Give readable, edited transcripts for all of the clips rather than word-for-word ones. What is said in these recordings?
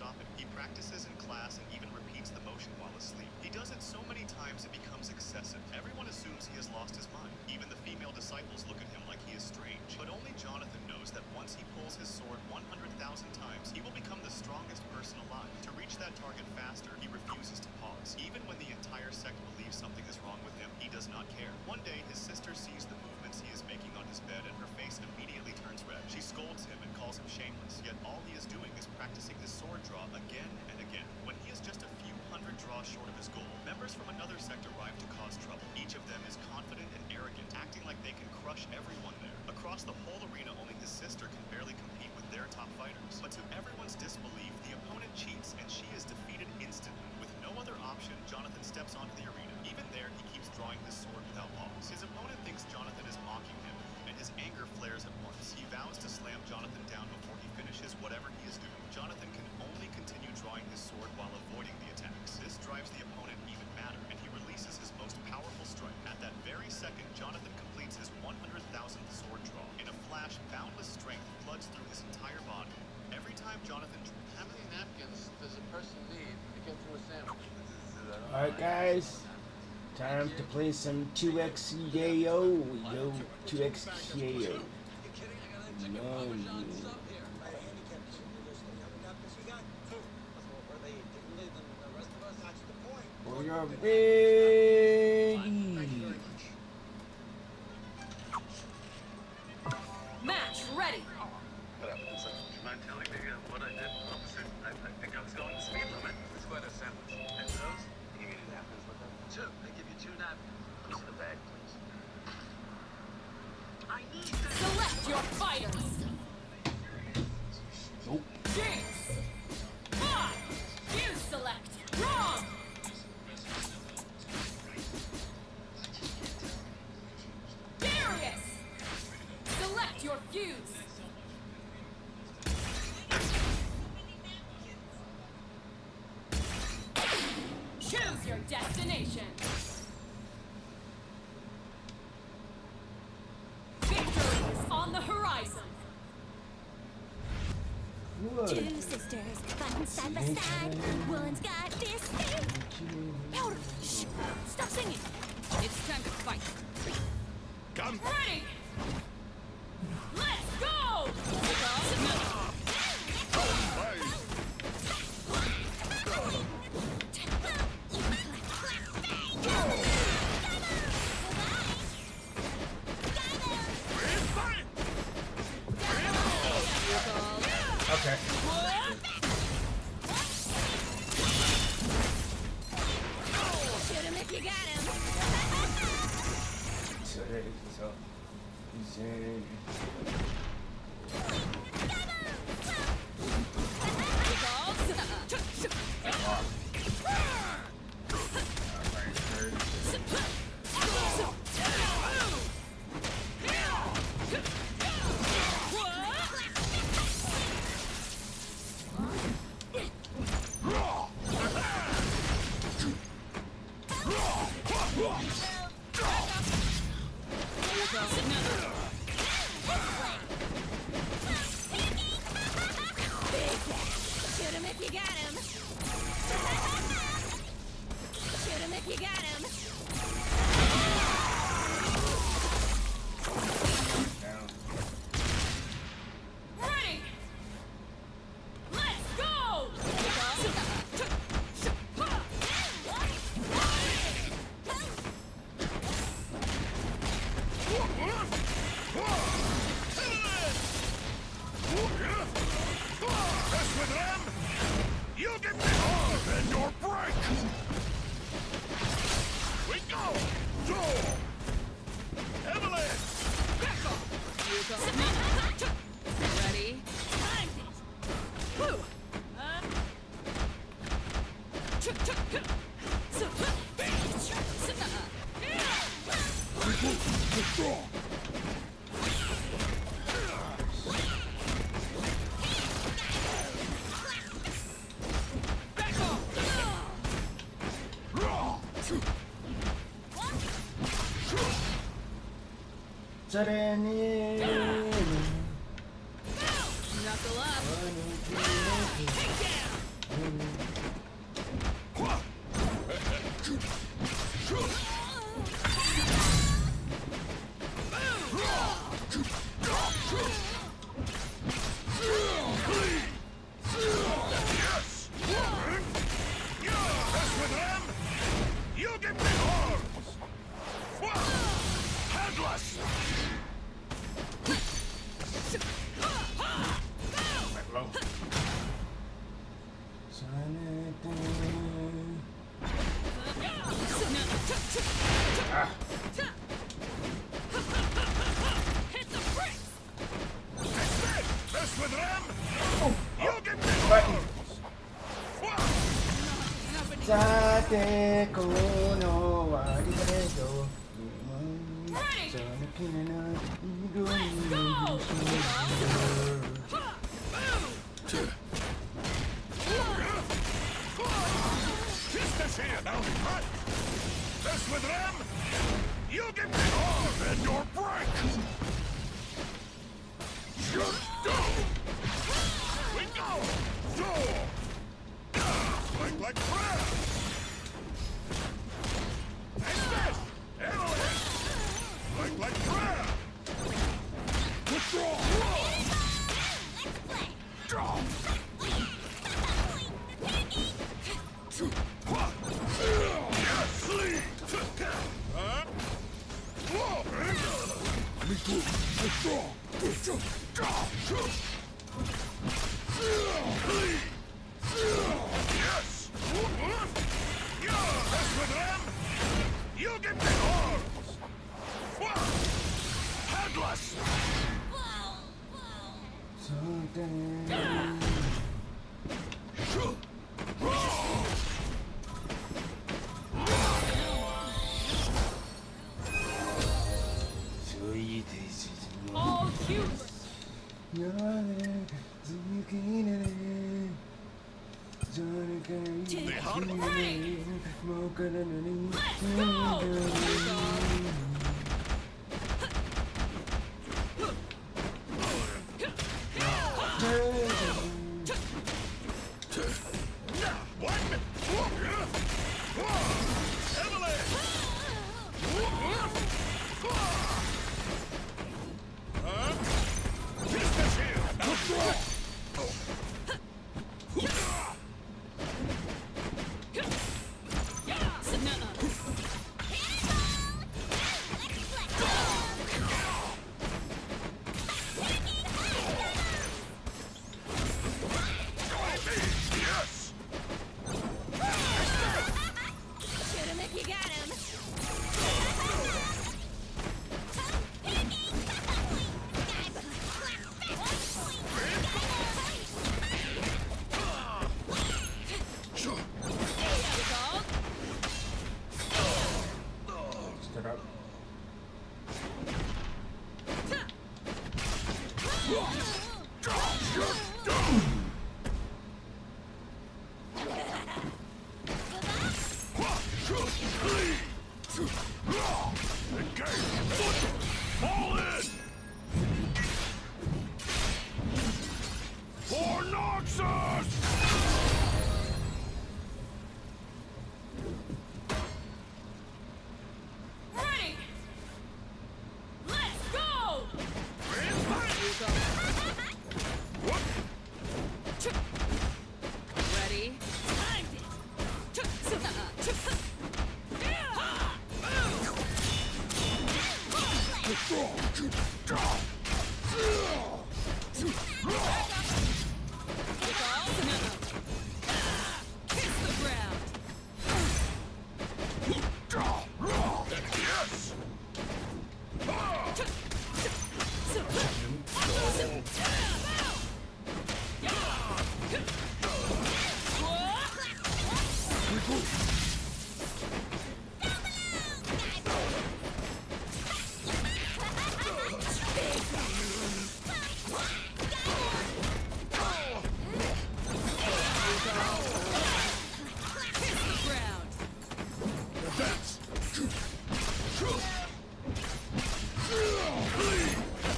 stop it. He practices in class and even repeats the motion while asleep. He does it so many times it becomes excessive. Everyone assumes he has lost his mind. Even the female disciples look at him like he is strange. But only Jonathan knows that once he pulls his sword 100,000 times, he will become the strongest person alive. To reach that target faster, he refuses to pause. Even when the entire sect believes something is wrong with him, he does not care. One day, his sister sees the movements he is making on his bed, and her face immediately turns red. She scolds him and calls him shameless, yet all he is doing is practicing his sword draw again and again. When he is just a few hundred draws short of his goal, members from another sect arrive to cause trouble. Each of them is confident and arrogant, acting like they can crush everyone there. Across the whole arena, only his sister can barely compete with their top fighters. But to everyone's disbelief, the opponent cheats and she is defeated instantly. With no other option, Jonathan steps onto the arena. Even there, he keeps drawing his sword without pause. His opponent thinks Jonathan is mocking him, and his anger flares at once. He vows to slam Jonathan down before he finishes whatever he is doing. Jonathan can only continue drawing his sword while avoiding the attacks. This drives the opponent even madder, and he releases his most powerful strike. At that very second, Jonathan completes his 100,000th sword draw. In a flash, boundless strength floods through his entire body. Every time Jonathan... How many napkins does a person need to get through a sandwich? Alright guys, time to play some 2x Yayo. Yo, 2x Yayo. We are ready. Match ready. What happened? Do you mind telling me what I did, officer? I think I was going the speed limit. It's quite a sandwich. And those? You give me napkins with them. Two. I give you 2 napkins. Piece of the bag, please. I need to... Select your fighters. Nope. Jinx. Five. You select. Wrong. Darius. Select your fuse. Choose your destination. Victory is on the horizon. Good. Two sisters fighting side by side. One's got this thing. Powder. Shh. Stop singing. It's time to fight. Come. Ready. Let's go. Okay. Shoot him if you got him. So, Shoot him if you got him. Shoot him if you got him. Ready. Let's go. Mess with them! You'll get me hard and your break! We go! Duel! Evelyn! Ready. Woo. Knuckle up. Take down. Hit the bricks! Mess with them! You'll get the Button. horns! Sate kono wa rigedo. Kiss this here now, cut! Mess with them! You'll get the horn and your break! Just go! We go! So! Like crab! And this! Analyst! Like crab! Withdraw! Draw! Yes! Lead! Huh? Whoa! Me too! Withdraw! Draw! Lead! Yes! Mess with them! You'll get the horns! Headless! All humor! Shoot him if you got him. Stood up. Fall in! For Noxus! Ready! Let's go! Ready? Timed it! Kiss the ground! Yes! Kiss the ground! That's...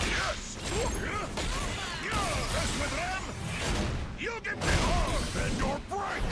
Yes! Mess with them! You'll get the arm and your break!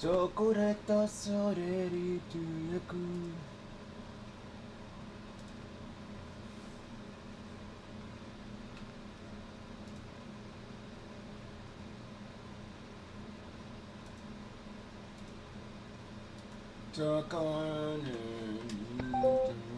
チョコレートそれりとよくチョコレート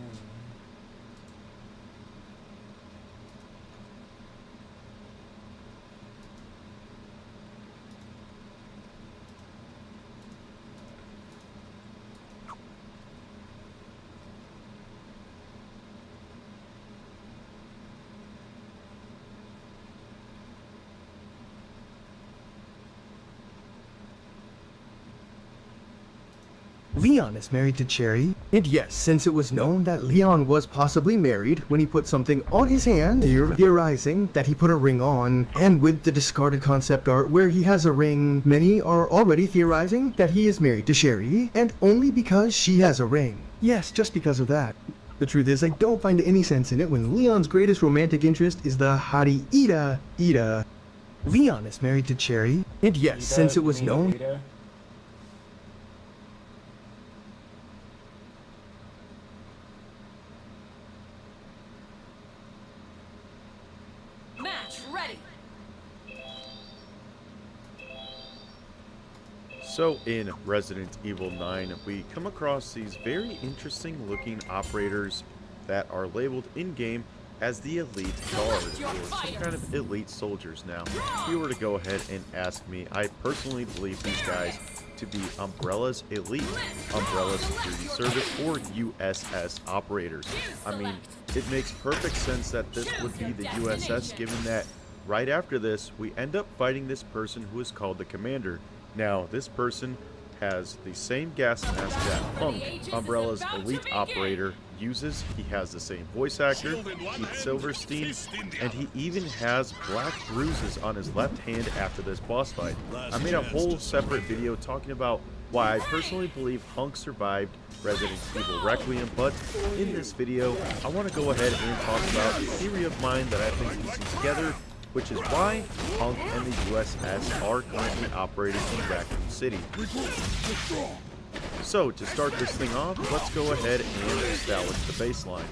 Leon is married to Cherry, and yes, since it was known that Leon was possibly married when he put something on his hand, theorizing that he put a ring on, and with the discarded concept art where he has a ring, many are already theorizing that he is married to Cherry, and only because she has a ring. Yes, just because of that. The truth is, I don't find any sense in it when Leon's greatest romantic interest is the hottie Ida. Leon is married to Cherry, and yes, since it was known... Match ready. So in Resident Evil 9, we come across these very interesting looking operators that are labeled in-game as the elite guard, or some kind of elite soldiers. Now, if you were to go ahead and ask me, I personally believe these guys to be Umbrella's elite Umbrella Security Service or USS operators. I mean, it makes perfect sense that this would be the USS, given that right after this, we end up fighting this person who is called the Commander. Now, this person has the same gas mask that Hunk, Umbrella's elite operator, uses. He has the same voice actor, Keith Silverstein, and he even has black bruises on his left hand after this boss fight. I made a whole separate video talking about why I personally believe Hunk survived Resident Evil Requiem, but in this video, I want to go ahead and talk about a theory of mine that I think piecing together, which is why Hunk and the USS are currently operating in Raccoon City. So, to start this thing off, let's go ahead and establish the baseline.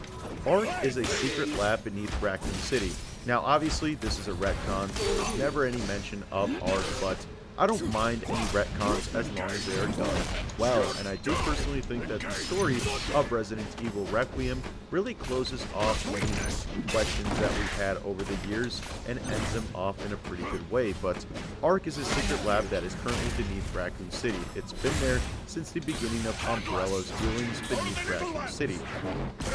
R.I.P is a secret lab beneath Raccoon City. Now, obviously, this is a retcon, so there's never any mention of R.I.P, but I don't mind any retcons as long as they are done well, and I do personally think that the story of Resident Evil Requiem really closes off many questions that we've had over the years and ends them off in a pretty good way. But R.I.P is a secret lab that is currently beneath Raccoon City. It's been there since the beginning of Umbrella's dealings beneath Raccoon City.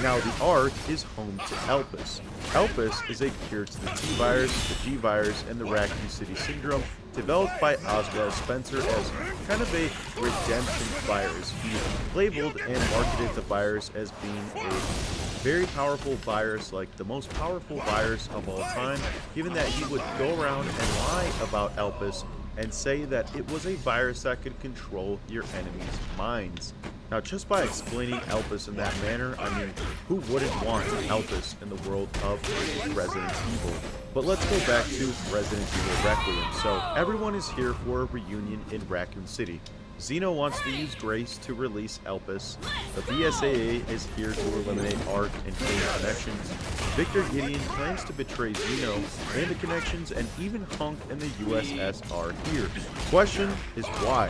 Now, the R.I.P is home to Elpis. Elpis is a cure to the T-Virus, the G-Virus, and the Raccoon City Syndrome, developed by Oswald Spencer as kind of a redemption virus. He labeled and marketed the virus as being a very powerful virus, like the most powerful virus of all time, given that he would go around and lie about Elpis and say that it was a virus that could control your enemies' minds. Now, just by explaining Elpis in that manner, I mean, who wouldn't want Elpis in the world of Resident Evil? But let's go back to Resident Evil Requiem. So, everyone is here for a reunion in Raccoon City. Xeno wants to use Grace to release Elpis. The BSAA is here to eliminate R.I.P and Kane connections. Victor Gideon plans to betray Xeno and the connections, and even Hunk and the USS are here. Question is why?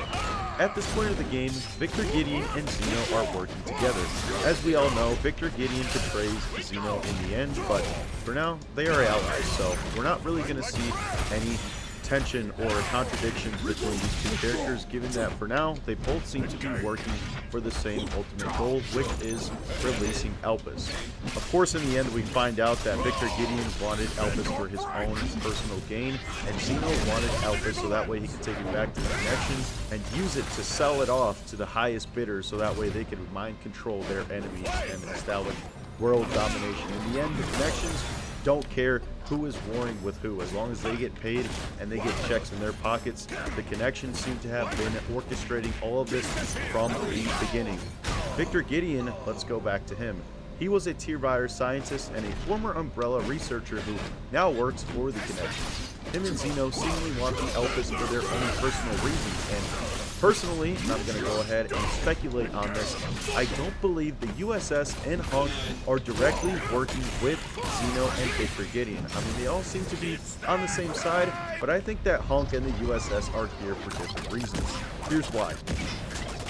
At this point of the game, Victor Gideon and Xeno are working together. As we all know, Victor Gideon betrays Xeno in the end, but for now, they are allies, so we're not really going to see any tension or contradictions between these two characters, given that for now they both seem to be working for the same ultimate goal, which is releasing Elpis. Of course, in the end, we find out that Victor Gideon wanted Elpis for his own personal gain, and Zeno wanted Elpis so that way he could take it back to the Connections and use it to sell it off to the highest bidder so that way they could mind control their enemies and establish world domination. In the end, the Connections don't care who is warring with who. As long as they get paid and they get checks in their pockets, the Connections seem to have been orchestrating all of this from the beginning. Victor Gideon, let's go back to him. He was a tier virus scientist and a former Umbrella researcher who now works for the Connections. Him and Zeno seemingly want the Elpis for their own personal reasons, and personally, and I'm going to go ahead and speculate on this, I don't believe the USS and Hunk are directly working with Zeno and Victor Gideon. I mean, they all seem to be on the same side, but I think that Hunk and the USS are here for different reasons. Here's why.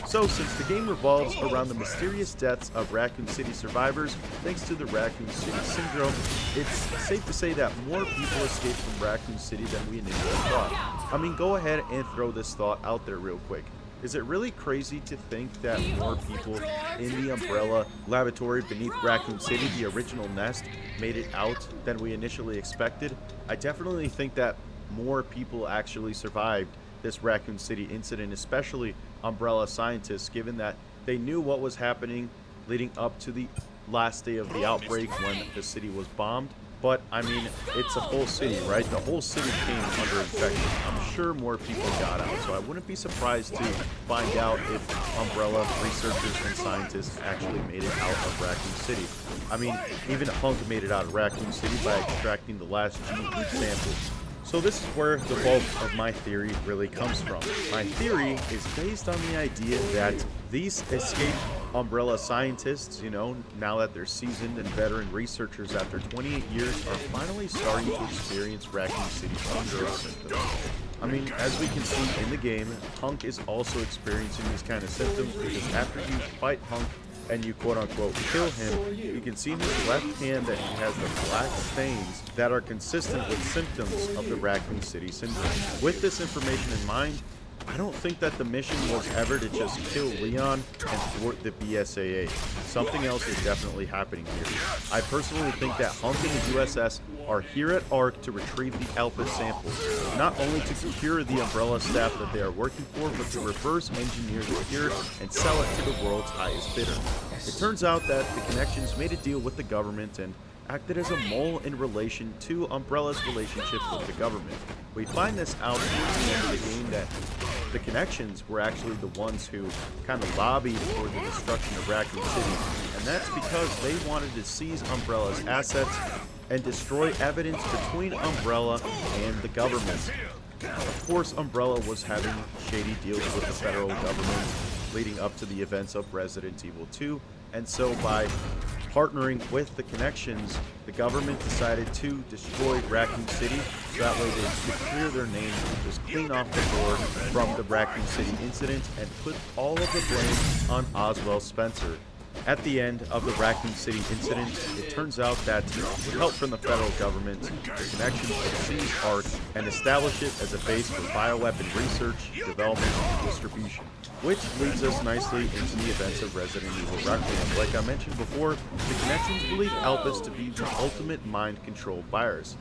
So, since the game revolves around the mysterious deaths of Raccoon City survivors, thanks to the Raccoon City Syndrome, it's safe to say that more people escaped from Raccoon City than we initially thought. I mean, go ahead and throw this thought out there real quick. Is it really crazy to think that more people in the Umbrella laboratory beneath Raccoon City, the original nest, made it out than we initially expected? I definitely think that more people actually survived this Raccoon City incident, especially Umbrella scientists, given that they knew what was happening leading up to the last day of the outbreak when the city was bombed. But, I mean, it's a whole city, right? The whole city came under infection. I'm sure more people got out, so I wouldn't be surprised to find out if Umbrella researchers and scientists actually made it out of Raccoon City. I mean, even Hunk made it out of Raccoon City by extracting the last gene sample. So this is where the bulk of my theory really comes from. My theory is based on the idea that these escaped Umbrella scientists, you know, now that they're seasoned and veteran researchers after 28 years, are finally starting to experience Raccoon City syndrome. I mean, as we can see in the game, Hunk is also experiencing these kind of symptoms because after you fight Hunk and you quote-unquote kill him, you can see in his left hand that he has the black stains that are consistent with symptoms of the Raccoon City syndrome. With this information in mind, I don't think that the mission was ever to just kill Leon and thwart the BSAA. Something else is definitely happening here. I personally think that Hunk and the USS are here at ARC to retrieve the Elpis samples, not only to secure the Umbrella staff that they are working for, but to reverse engineer the cure and sell it to the world's highest bidder. It turns out that the Connections made a deal with the government and acted as a mole in relation to Umbrella's relationship with the government. We find this out towards the end of the game that the Connections were actually the ones who kind of lobbied for the destruction of Raccoon City, and that's because they wanted to seize Umbrella's assets and destroy evidence between Umbrella and the government. Of course, Umbrella was having shady deals with the federal government leading up to the events of Resident Evil 2, and so by partnering with the Connections, the government decided to destroy Raccoon City so that way they could clear their name, just clean off the board from the Raccoon City incident and put all of the blame on Oswald Spencer. At the end of the Raccoon City incident, it turns out that with help from the federal government, the Connections would seize ARC and establish it as a base for bioweapon research, development, and distribution. Which leads us nicely into the events of Resident Evil Requiem. Like I mentioned before, the Connections believe Elpis to be the ultimate mind-controlled virus.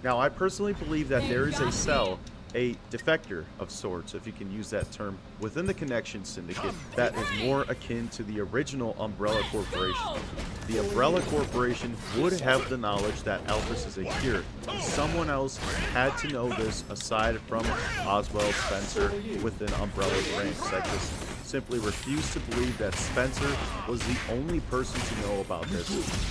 Now, I personally believe that there is a cell, a defector of sorts, if you can use that term, within the Connection Syndicate that is more akin to the original Umbrella Corporation. The Umbrella Corporation would have the knowledge that Elpis is a cure. Someone else had to know this aside from Oswald Spencer within Umbrella's ranks. I just simply refuse to believe that Spencer was the only person to know about this.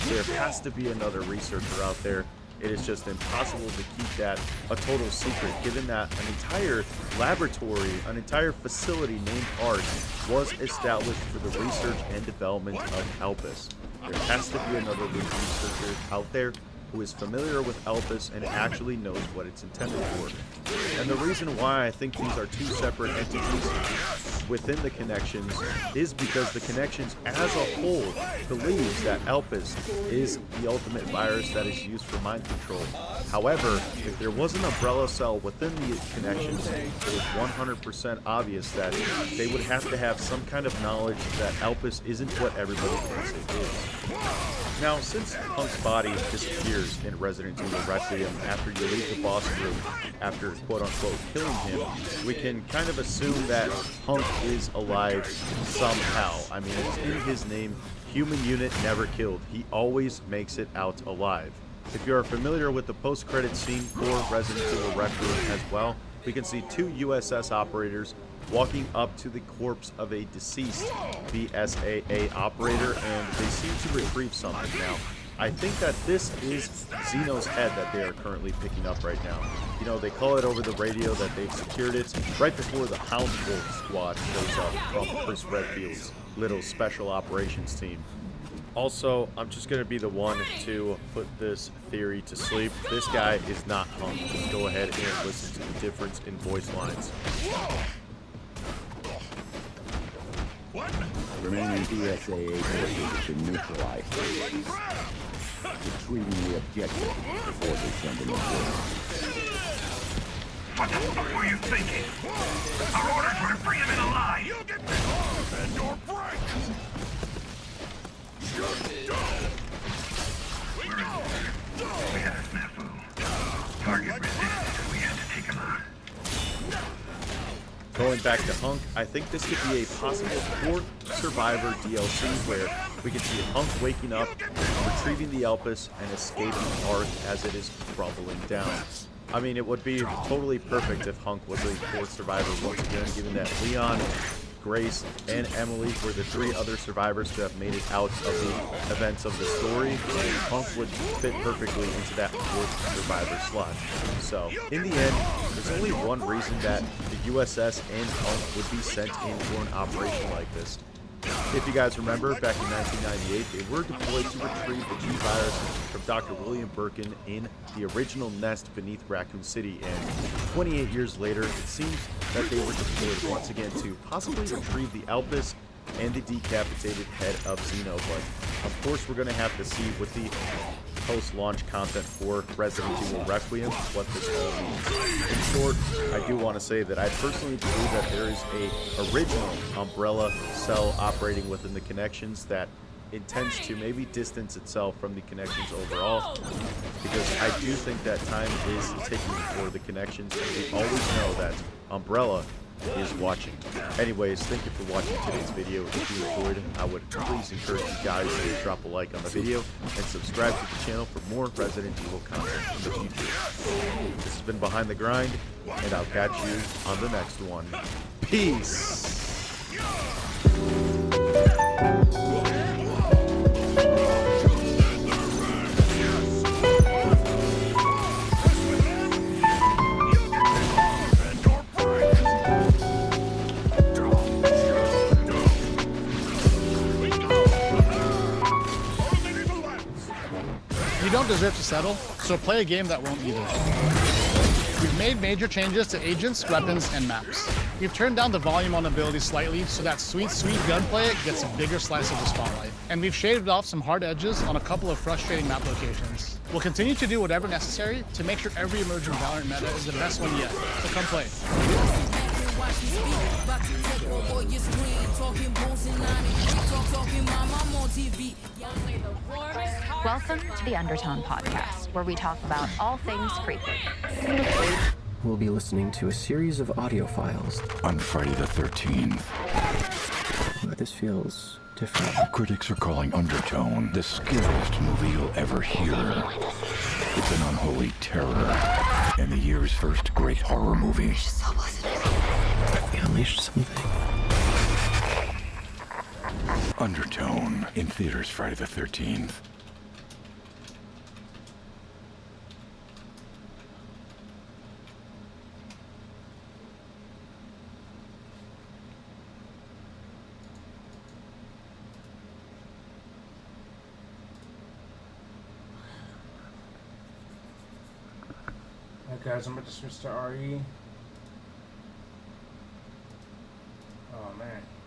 There has to be another researcher out there. It is just impossible to keep that a total secret, given that an entire laboratory, an entire facility named ARC was established for the research and development of Elpis. There has to be another researcher out there who is familiar with Elpis and actually knows what it's intended for. And the reason why I think these are two separate entities, within the Connections is because the Connections as a whole believes that Elpis is the ultimate virus that is used for mind control. However, if there was an umbrella cell within the Connections, it was 100% obvious that they would have to have some kind of knowledge that Elpis isn't what everybody thinks it is. Now, since Punk's body disappears in Resident Evil Requiem after you leave the boss room after quote-unquote killing him, we can kind of assume that Punk is alive somehow. I mean, it's in his name, Human Unit Never Killed. He always makes it out alive. If you are familiar with the post-credit scene for Resident Evil Requiem as well, we can see two USS operators walking up to the corpse of a deceased BSAA operator, and they seem to retrieve something. Now, I think that this is Xeno's head that they are currently picking up right now. You know, they call it over the radio that they've secured it right before the Hound Wolf squad shows up from Chris Redfield's little special operations team. Also, I'm just going to be the one to put this theory to sleep. This guy is not Punk. Just go ahead and listen to the difference in voice lines. Remaining BSAA forces have been neutralized. Retrieving the objective before they send them aboard. What the fuck were you thinking? Our orders were to bring him in alive! You'll get the arm and your break! We had a snafu. Target resisted, we had to take him on. Going back to Hunk, I think this could be a possible 4th Survivor DLC where we can see Hunk waking up, retrieving the Elpis, and escaping Arth as it is crumbling down. I mean, it would be totally perfect if Hunk was a 4th Survivor once again, given that Leon, Grace, and Emily were the 3 other survivors to have made it out of the events of the story, and Hunk would fit perfectly into that 4th Survivor slot. So, in the end, there's only one reason that the USS and Hunk would be sent in for an operation like this. If you guys remember, back in 1998, they were deployed to retrieve the G-Virus from Dr. William Birkin in the original nest beneath Raccoon City, and 28 years later, it seems that they were deployed once again to possibly retrieve the Elpis and the decapitated head of Xeno, but of course we're going to have to see with the post-launch content for Resident Evil Requiem what this all means. In short, I do want to say that I personally believe that there is a original Umbrella cell operating within the Connections that intends to maybe distance itself from the Connections overall, because I do think that time is ticking for the Connections, and we always know that Umbrella is watching. Anyways, thank you for watching today's video. If you enjoyed it, I would please encourage you guys to drop a like on the video and subscribe to the channel for more Resident Evil content in the future. This has been Behind the Grind, and I'll catch you on the next one. Peace! You don't deserve to settle, so play a game that won't either. We've made major changes to agents, weapons, and maps. We've turned down the volume on abilities slightly so that sweet gunplay gets a bigger slice of the spotlight. And we've shaved off some hard edges on a couple of frustrating map locations. We'll continue to do whatever necessary to make sure every emerging Valorant meta is the best one yet, so come play. Welcome to the Undertone Podcast, where we talk about all things creepy. We'll be listening to a series of audio files On Friday the 13th. This feels different. Critics are calling Undertone the scariest movie you'll ever hear. It's an unholy terror and the year's first great horror movie. We unleashed something. Undertone in theaters Friday the 13th. Alright guys, I'm about to switch to RE. Oh man.